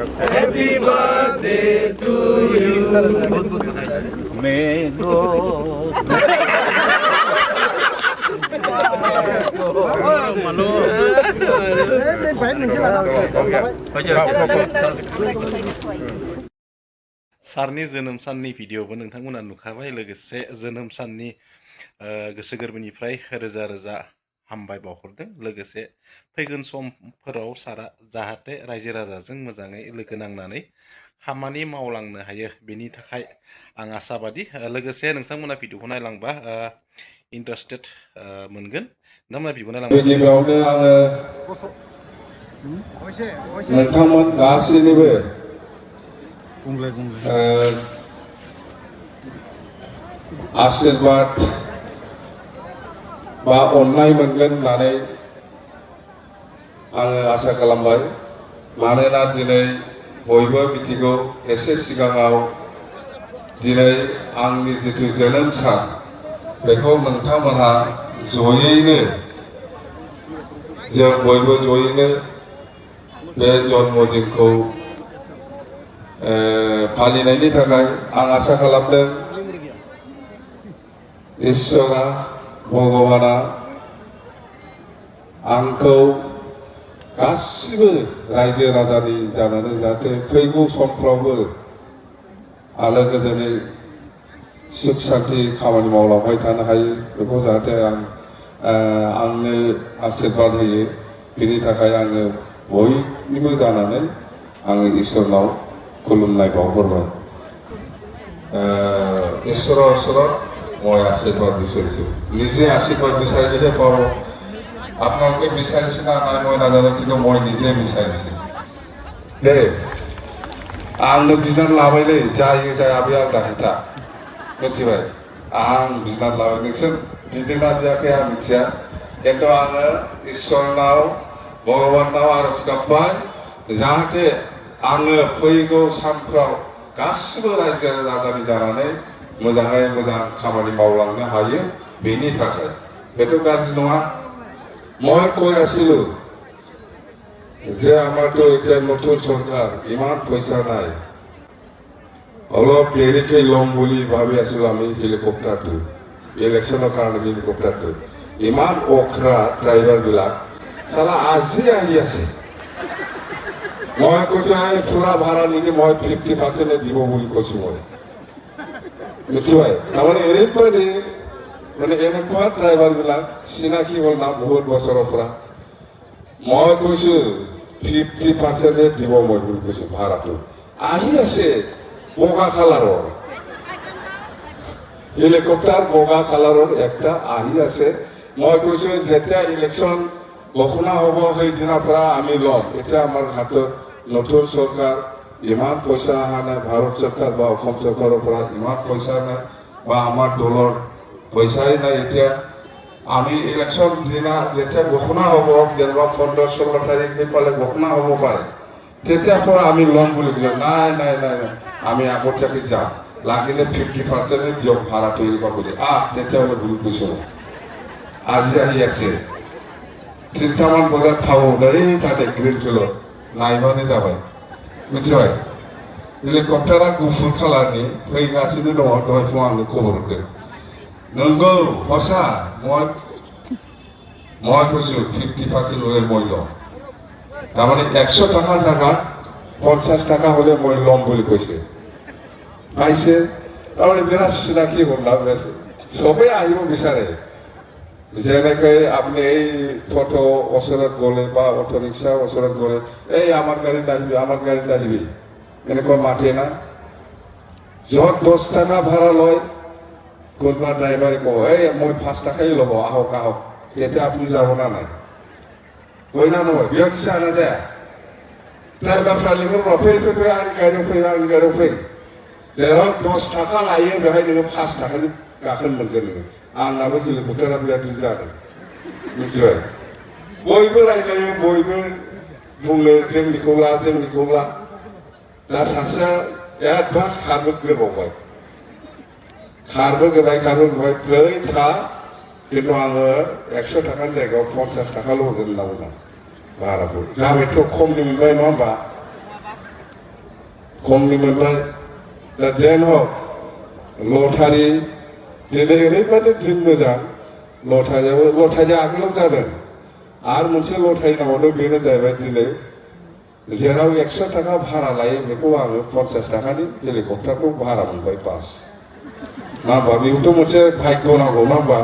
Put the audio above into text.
Happy birthday to you. May God. सारनि जोनोम साननि भिडिअबो नोंथांमोना नुखाबाय लोगोसे जोनोम साननि गोसो गोरबोनिफ्राय रोजा रोजा हामबाय बावहरदों लोगोसे फैगोन समफोराव सारा जाहाथे रायजो राजाजों मोजाङै लोगो नांनानै खामानि मावलांनो हायो बेनि थाखाय आं आसाबादि लोगोसे नोंथांमोना भिडिअखौ नायलांबा इन्टारेस्टेड मोनगोन नोंथांमोना भिडिअखौ नायलांबा गिबियावनो आङो नोंथांमोन गासैनिबो आशीर्बाद बा अननाय मोनगोन होननानै आङो आसा खालामबाय मानोना दिनै बयबो मिथिगौ एसे सिगाङाव दिनै आंनि जिथु जोनोम सान बेखौ नोंथांमोनहा जयैनो जों बयबो जयैनो बे जन्मदिनखौ फालिनायनि थाखाय आं आसा खालामदों इसोरा भगबाना आंखौ गासिबो रायजो राजानि जानानै जाहाथे फैगौ समफ्रावबो आलो गोजोनै सुख सान्थि खामानि मावलांबाय थानो हायो बेखौ जाहाथे आंनो आशीर्बाद होयो बेनि थाखाय आङो बयनिबो जानानै आङो इसोरनाव खुलुमनाय बावहरबाय ঈশ্বর মই আশীর্বাদ বিচাৰিছোঁ নিজে আশীৰ্বাদ বিচাৰিলেহে পাব আপোনালোকে বিচাৰিছে না নাই মই নাজানো কিন্তু মই নিজে বিচাৰিছোঁ দেই आंनो बिनानै लाबायलै जायो जाया बे आंना खोथा मिथिबाय आं बिनानै लाबाय नोंसोर बिदोंना बियाखै आं मिथिया खिन्थु आङो इसोरनाव भगबानाव आरज गाबबाय जाहाथे आङो फैगौ सानफ्राव गासिबो रायजो राजानि जानानै मोजाङै मोजां खामानि मावलांनो हायो बेनि थाखाय बेथ' गाज्रि नङा মই কৈ আছিলো যে আমাৰতো এতিয়া নতুন চৰকাৰ ইমান পইচা নাই অলপ দেৰিকৈ ল'ম বুলি ভাবি আছিলো আমি হেলিকপ্টাৰটো ইলেকশ্যনৰ কাৰণে হেলিকপ্টাৰটো ইমান অখৰা ড্ৰাইভাৰবিলাক চালা আজি আহি আছে মই কৈছো ফুৰা ভাড়া নিদি মই 50% দিব বুলি কৈছো মই মিथिবাই তাৰমানে এৰেইপৰি মানে এনেকুৱা ড্ৰাইভাৰবিলাক চিনাকি হ'ল না বহুত বছৰৰ পৰা মই কৈছো 50% দিব মই বুলি কৈছো ভাড়াটো আহি আছে বগা কালাৰৰ হেলিকপ্টাৰ বগা কালাৰৰ একটা আহি আছে মই কৈছো যেতিয়া ইলেকশ্যন ঘোষণা হ'ব সেইদিনাৰ পৰা আমি ল'ম এতিয়া আমাৰ হাতত নতুন চৰকাৰ ইমান পইচা অহা নাই ভাৰত চৰকাৰ বা অসম চৰকাৰৰ পৰা ইমান পইচা নাই বা আমাৰ দলৰ পইচাই নাই এতিয়া আমি ইলেকশ্যন দিনা যেতিয়া ঘোষণা হ'ব যেনিবা 15-16 তাৰিখ পালে ঘোষণা হ'ব পাৰে তেতিয়াৰ পৰা আমি ল'ম বুলি ক'লে নাই নাই নাই আমি আগতীয়াকৈ যাম লাগিলে 50% দিয়ক ভাড়াটো এনেকুৱা বুলি তেতিয়াহ'লে ভুল কৈছো আজি আহি আছে 3টামান বজাত থাকো দেই তাতে গ্ৰীণ ফিল্ডত नायबानो जाबाय मिथिबाय हेलिकप्टारा गुफुर कालारनि फैगासिनो दङ दहाय फुङाव आंनो खबर हरदों नंगौ हसा মই কৈছো 50% হলে মই ল'ম তাৰমানে 100 টাকা জাগাত 50 টাকা হলে মই ল'ম বুলি কৈছে পাইছে তাৰমানে বিৰাট চিনাকি হ'ল না চবেই আহিব বিচাৰে যেনেকৈ আপনি এই টোটো ওচৰত গ'লে বা অটো ৰিক্সা ওচৰত গ'লে এই আমাৰ গাড়ীত আহিবি এনেকুৱা মাতে না য'ত 10 টাকা ভাড়া লয় কোনোবা ড্ৰাইভাৰে কব এই মই 5 টাকাই ল'ব আহক আহক তেতিয়া আপুনি যাব না নাই কই না নহয় বিয়সা নাযায় ড্ৰাইভাৰफ्रा लिंहरबा फै आंनि गारियाव फै जेराव 10 टाका लायो बेहाय नोङो 5 टाकानि गाखोनो मोनगोन नोङो आंनाबो हेलिकप्टारा बिराद जादों मिथिबाय बयबो रायलायो बयबो बुङो जोंनिखौ ला दा सासेया एडभान्स खारबोग्रोबावबाय खारबोबाय फै था खिन्थु आङो 100 टाकानि जायगायाव 50 टाकाल' होगोन होनना बुंदों भाराखौ जाबायथ' खमनि मोनबाय नङा होमबा खमनि मोनबाय दा जेन हक लटारि दिनै ओरैबायदि दिन मोजां लटारिया आगोलाव जादों आरो मोनसे लटारि नामावनो बेनो जाहैबाय दिनै जेराव 100 थाखा भारा लायो बेखौ आङो 50 थाखानि हेलिकप्टारखौ भारा मोनबाय बास मा होनबा बेखौथ' मोनसे भाग्य नांगौ मा होनबा